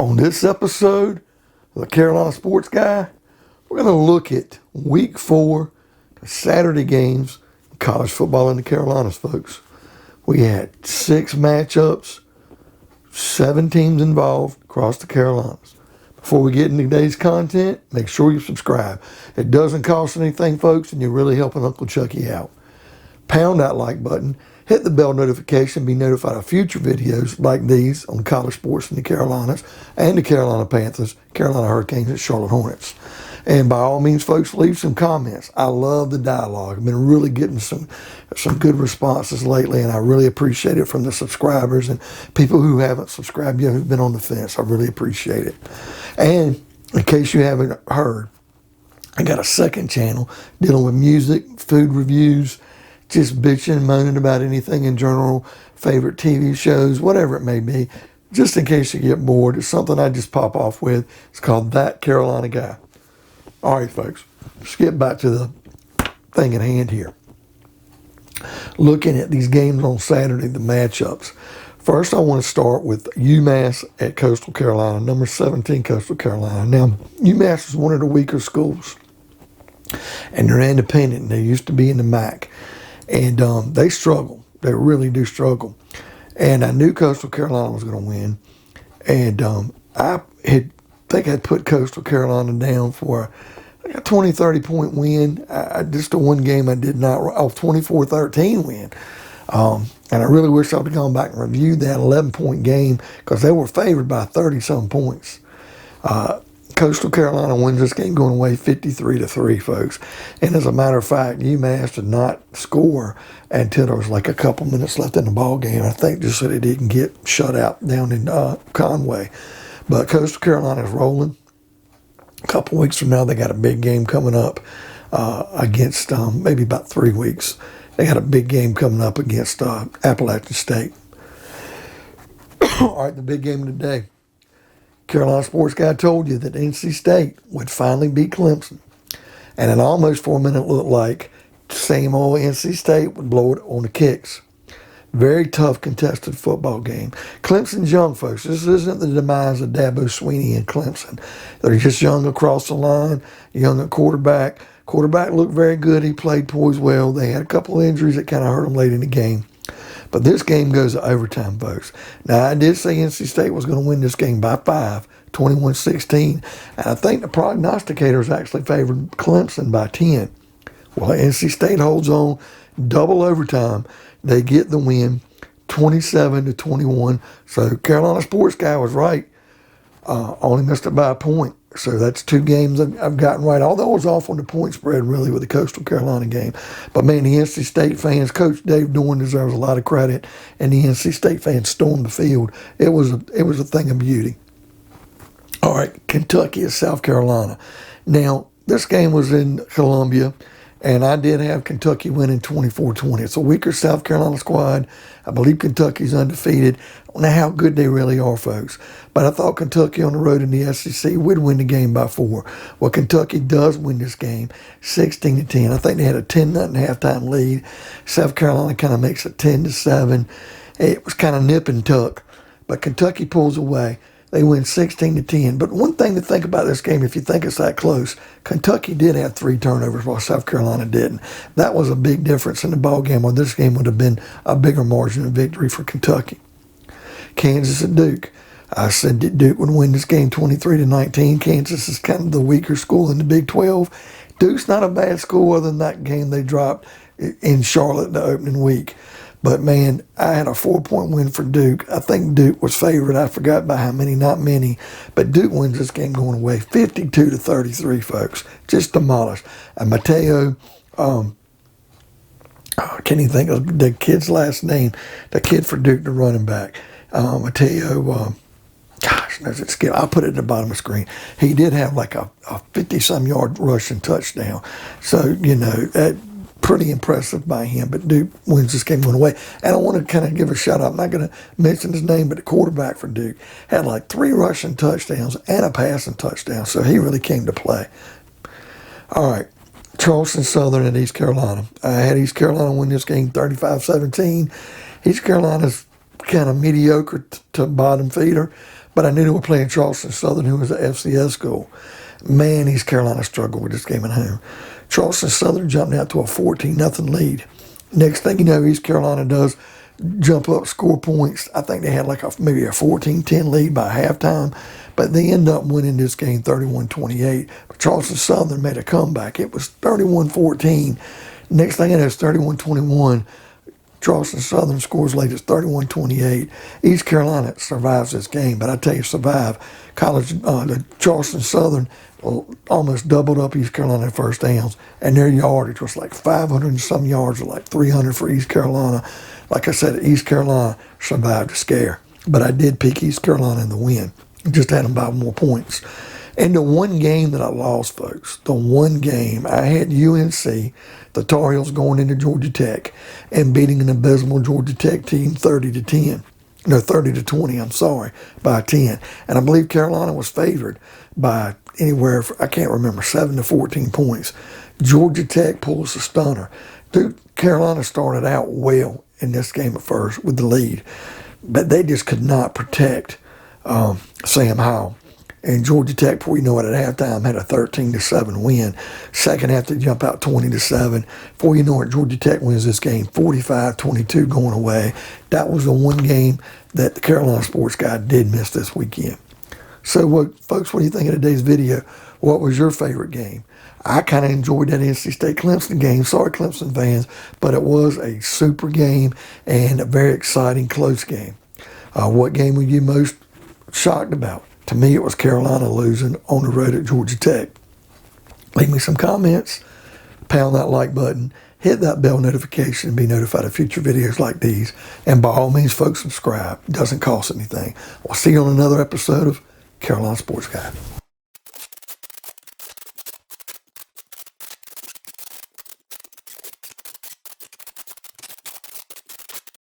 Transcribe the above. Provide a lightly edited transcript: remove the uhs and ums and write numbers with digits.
On this episode of the Carolina Sports Guy, we're going to look at Week 4, the Saturday games in college football in the Carolinas, folks. We had 6 matchups, 7 teams involved across the Carolinas. Before we get into today's content, make sure you subscribe. It doesn't cost anything, folks, and you're really helping Uncle Chucky out. Pound that like button, hit the bell notification, be notified of future videos like these on college sports in the Carolinas and the Carolina Panthers, Carolina Hurricanes, and Charlotte Hornets. And by all means, folks, leave some comments. I love the dialogue. I've been really getting some good responses lately, and I really appreciate it from the subscribers and people who haven't subscribed yet who've been on the fence. I really appreciate it. And in case you haven't heard, I got a second channel dealing with music, food reviews, just bitching and moaning about anything in general, favorite TV shows, whatever it may be, just in case you get bored. It's something I just pop off with. It's called That Carolina Guy. All right, folks, let's get back to the thing at hand here. Looking at these games on Saturday, the matchups. First, I want to start with UMass at Coastal Carolina, number 17 Coastal Carolina. Now, UMass is one of the weaker schools, and they're independent. They used to be in the MAC. And they struggle. They really do struggle. And I knew Coastal Carolina was going to win. And I think I'd put Coastal Carolina down for a 20, 30-point win. Just the one game I did not, 24-13 win. And I really wish I would have gone back and reviewed that 11-point game because they were favored by 30-some points. Coastal Carolina wins this game going away 53-3, folks. And as a matter of fact, UMass did not score until there was like a couple minutes left in the ball game. I think just so they didn't get shut out down in Conway. But Coastal Carolina is rolling. A couple weeks from now, they got a big game coming up against maybe about 3 weeks. They got a big game coming up against Appalachian State. All right, the big game of the day. Carolina Sports Guy told you that NC State would finally beat Clemson. And it almost for a minute looked like same old NC State would blow it on the kicks. Very tough contested football game. Clemson's young, folks. This isn't the demise of Dabo Swinney and Clemson. They're just young across the line, young at quarterback. Quarterback looked very good. He played poised well. They had a couple of injuries that kind of hurt them late in the game. But this game goes to overtime, folks. Now, I did say NC State was going to win this game by 5, 21-16. And I think the prognosticators actually favored Clemson by 10. Well, NC State holds on, double overtime. They get the win, 27-21. So Carolina Sports Guy was right. Only missed it by a point. So that's 2 games I've gotten right. Although I was off on the point spread, really, with the Coastal Carolina game. But, man, the NC State fans, Coach Dave Dorn deserves a lot of credit, and the NC State fans stormed the field. It was a thing of beauty. All right, Kentucky at South Carolina. Now, this game was in Columbia, and I did have Kentucky winning 24-20. It's a weaker South Carolina squad. I believe Kentucky's undefeated. I don't know how good they really are, folks. But I thought Kentucky on the road in the SEC would win the game by 4. Well, Kentucky does win this game 16-10. I think they had a 10-0 halftime lead. South Carolina kind of makes it 10-7. It was kind of nip and tuck. But Kentucky pulls away. They win 16-10. But one thing to think about this game, if you think it's that close, Kentucky did have 3 turnovers while South Carolina didn't. That was a big difference in the ball game, or this game would have been a bigger margin of victory for Kentucky. Kansas at Duke. I said that Duke would win this game 23-19. Kansas is kind of the weaker school in the Big 12. Duke's not a bad school other than that game they dropped in Charlotte the opening week. But, man, I had a 4-point win for Duke. I think Duke was favored. I forgot by how many, not many. But Duke wins this game going away 52-33, folks. Just demolished. And Mateo, I can't even think of the kid's last name. The kid for Duke, the running back. Mateo, I'll put it at the bottom of the screen. He did have like a 50-some yard rushing touchdown. So, pretty impressive by him, but Duke wins this game going away. And I want to kind of give a shout out. I'm not going to mention his name, but the quarterback for Duke had like 3 rushing touchdowns and a passing touchdown, so he really came to play. All right, Charleston Southern at East Carolina. I had East Carolina win this game 35-17. East Carolina's kind of mediocre to bottom feeder, but I knew they were playing Charleston Southern, who was an FCS school. Man, East Carolina struggled with this game at home. Charleston Southern jumped out to a 14-0 lead. Next thing you know, East Carolina does jump up, score points. I think they had like maybe a 14-10 lead by halftime, but they end up winning this game 31-28. But Charleston Southern made a comeback. It was 31-14. Next thing I know, it's 31-21. Charleston Southern scores late. It's 31-28. East Carolina survives this game, but I tell you, survive. The Charleston Southern almost doubled up East Carolina in first downs, and their yardage was like 500 and some yards, or like 300 for East Carolina. Like I said, East Carolina survived the scare, but I did pick East Carolina in the win. Just had them by more points. And the one game that I lost, folks, the one game, I had UNC, the Tar Heels, going into Georgia Tech and beating an abysmal Georgia Tech team 30-10. No, 30-20, I'm sorry, by 10. And I believe Carolina was favored by anywhere, I can't remember, 7 to 14 points. Georgia Tech pulls a stunner. Dude, Carolina started out well in this game at first with the lead, but they just could not protect Sam Howell. And Georgia Tech, before you know it, at halftime had a 13-7 win. Second half, they jump out 20-7. Before you know it, Georgia Tech wins this game 45-22 going away. That was the one game that the Carolina Sports Guy did miss this weekend. So, folks, what do you think of today's video? What was your favorite game? I kind of enjoyed that NC State-Clemson game. Sorry, Clemson fans, but it was a super game and a very exciting, close game. What game were you most shocked about? To me, it was Carolina losing on the road at Georgia Tech. Leave me some comments, pound that like button, hit that bell notification and be notified of future videos like these. And by all means, folks, subscribe. It doesn't cost anything. I'll see you on another episode of Carolina Sports Guy.